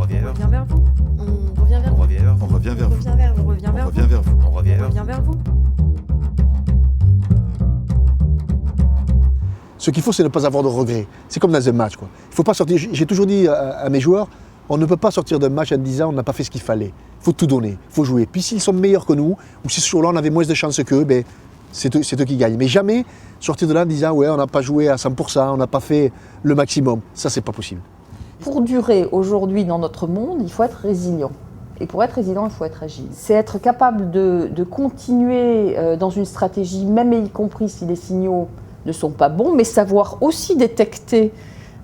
revient vers vous. On revient vers vous. On revient vers vous. On revient vers vous. On revient vers vous. On revient vers vous. Ce qu'il faut, c'est ne pas avoir de regrets. C'est comme dans un match, quoi. Il faut pas sortir. J'ai toujours dit à mes joueurs, on ne peut pas sortir d'un match en disant on n'a pas fait ce qu'il fallait. Il faut tout donner, il faut jouer. Puis s'ils sont meilleurs que nous, ou si ce jour-là on avait moins de chances qu'eux, ben, c'est eux qui gagnent. Mais jamais sortir de là en disant ouais, on n'a pas joué à 100%, on n'a pas fait le maximum. Ça, c'est pas possible. Pour durer aujourd'hui dans notre monde, il faut être résilient. Et pour être résilient, il faut être agile. C'est être capable de continuer dans une stratégie, même y compris si les signaux ne sont pas bons, mais savoir aussi détecter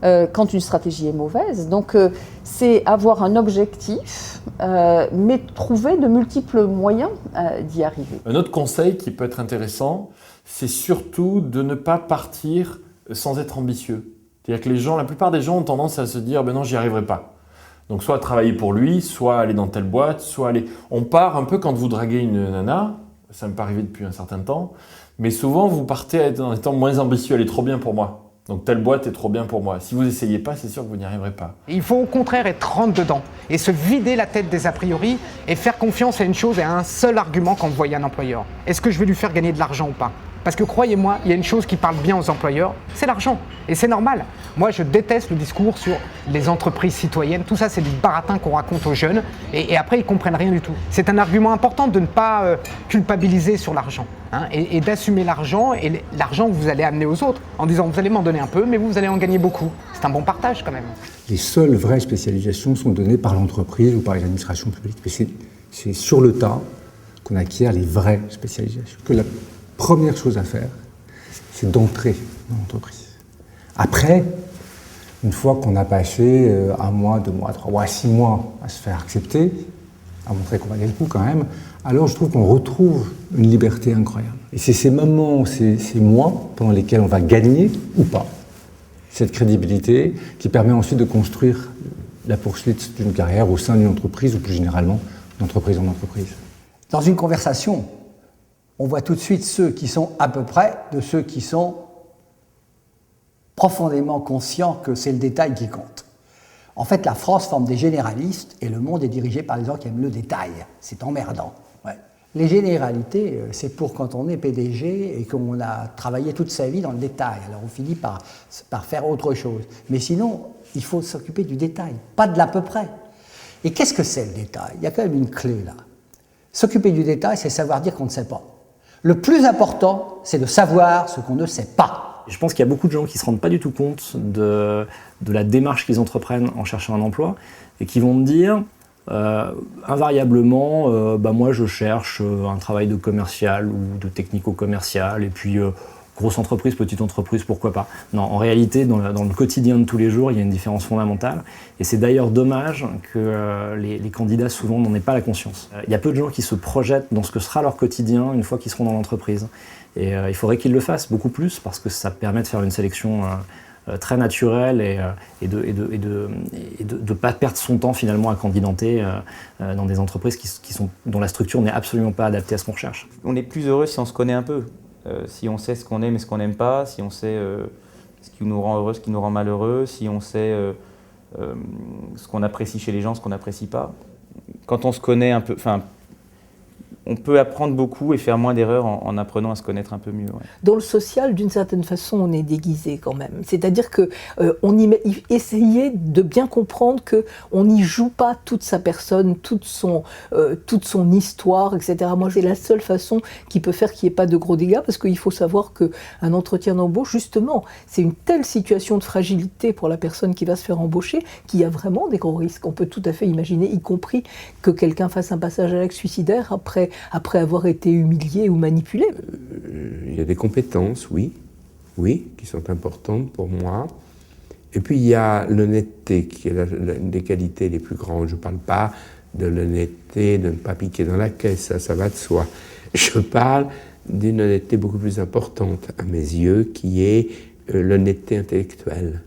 quand une stratégie est mauvaise. Donc c'est avoir un objectif, mais trouver de multiples moyens d'y arriver. Un autre conseil qui peut être intéressant, c'est surtout de ne pas partir sans être ambitieux. C'est-à-dire que la plupart des gens ont tendance à se dire ben non, j'y arriverai pas. Donc soit travailler pour lui, soit aller dans telle boîte, soit aller... On part un peu quand vous draguez une nana, ça m'est pas arrivé depuis un certain temps, mais souvent vous partez en étant moins ambitieux, elle est trop bien pour moi. Donc telle boîte est trop bien pour moi. Si vous n'essayez pas, c'est sûr que vous n'y arriverez pas. Il faut au contraire être rentre dedans et se vider la tête des a priori et faire confiance à une chose et à un seul argument quand vous voyez un employeur. Est-ce que je vais lui faire gagner de l'argent ou pas ? Parce que croyez-moi, il y a une chose qui parle bien aux employeurs, c'est l'argent. Et c'est normal. Moi, je déteste le discours sur les entreprises citoyennes. Tout ça, c'est du baratin qu'on raconte aux jeunes. Et après, ils ne comprennent rien du tout. C'est un argument important de ne pas culpabiliser sur l'argent. Et d'assumer l'argent et l'argent que vous allez amener aux autres. En disant, vous allez m'en donner un peu, mais vous allez en gagner beaucoup. C'est un bon partage quand même. Les seules vraies spécialisations sont données par l'entreprise ou par les administrations publiques. Mais c'est sur le tas qu'on acquiert les vraies spécialisations. Que la première chose à faire, c'est d'entrer dans l'entreprise. Après, une fois qu'on a passé 1 mois, 2 mois, 3 mois, 6 mois à se faire accepter, à montrer qu'on valait le coup quand même, alors je trouve qu'on retrouve une liberté incroyable. Et c'est ces moments, ces mois pendant lesquels on va gagner ou pas cette crédibilité qui permet ensuite de construire la poursuite d'une carrière au sein d'une entreprise ou plus généralement d'entreprise en entreprise. Dans une conversation, on voit tout de suite ceux qui sont à peu près de ceux qui sont profondément conscients que c'est le détail qui compte. En fait, la France forme des généralistes et le monde est dirigé par les gens qui aiment le détail. C'est emmerdant. Ouais. Les généralités, c'est pour quand on est PDG et qu'on a travaillé toute sa vie dans le détail. Alors on finit par faire autre chose. Mais sinon, il faut s'occuper du détail, pas de l'à peu près. Et qu'est-ce que c'est le détail ? Il y a quand même une clé là. S'occuper du détail, c'est savoir dire qu'on ne sait pas. Le plus important, c'est de savoir ce qu'on ne sait pas. Je pense qu'il y a beaucoup de gens qui ne se rendent pas du tout compte de la démarche qu'ils entreprennent en cherchant un emploi et qui vont me dire invariablement moi je cherche un travail de commercial ou de technico-commercial et puis grosse entreprise, petite entreprise, pourquoi pas. Non, en réalité, dans le quotidien de tous les jours, il y a une différence fondamentale. Et c'est d'ailleurs dommage que les candidats, souvent, n'en aient pas la conscience. Il y a peu de gens qui se projettent dans ce que sera leur quotidien une fois qu'ils seront dans l'entreprise. Et il faudrait qu'ils le fassent beaucoup plus, parce que ça permet de faire une sélection très naturelle et de ne pas perdre son temps, finalement, à candidater dans des entreprises dont la structure n'est absolument pas adaptée à ce qu'on recherche. On est plus heureux si on se connaît un peu. Si on sait ce qu'on aime et ce qu'on n'aime pas, si on sait ce qui nous rend heureux, ce qui nous rend malheureux, si on sait ce qu'on apprécie chez les gens, ce qu'on n'apprécie pas. Quand on se connaît un peu, on peut apprendre beaucoup et faire moins d'erreurs en apprenant à se connaître un peu mieux. Ouais. Dans le social, d'une certaine façon, on est déguisé quand même. C'est-à-dire que essayer de bien comprendre qu'on n'y joue pas toute sa personne, toute son histoire, etc. Moi, c'est la seule façon qui peut faire qu'il n'y ait pas de gros dégâts, parce qu'il faut savoir qu'un entretien d'embauche, justement, c'est une telle situation de fragilité pour la personne qui va se faire embaucher qu'il y a vraiment des gros risques. On peut tout à fait imaginer, y compris que quelqu'un fasse un passage à l'acte suicidaire après avoir été humilié ou manipulé. Il y a des compétences, oui, qui sont importantes pour moi. Et puis il y a l'honnêteté, qui est une des qualités les plus grandes. Je ne parle pas de l'honnêteté, de ne pas piquer dans la caisse, ça va de soi. Je parle d'une honnêteté beaucoup plus importante, à mes yeux, qui est l'honnêteté intellectuelle.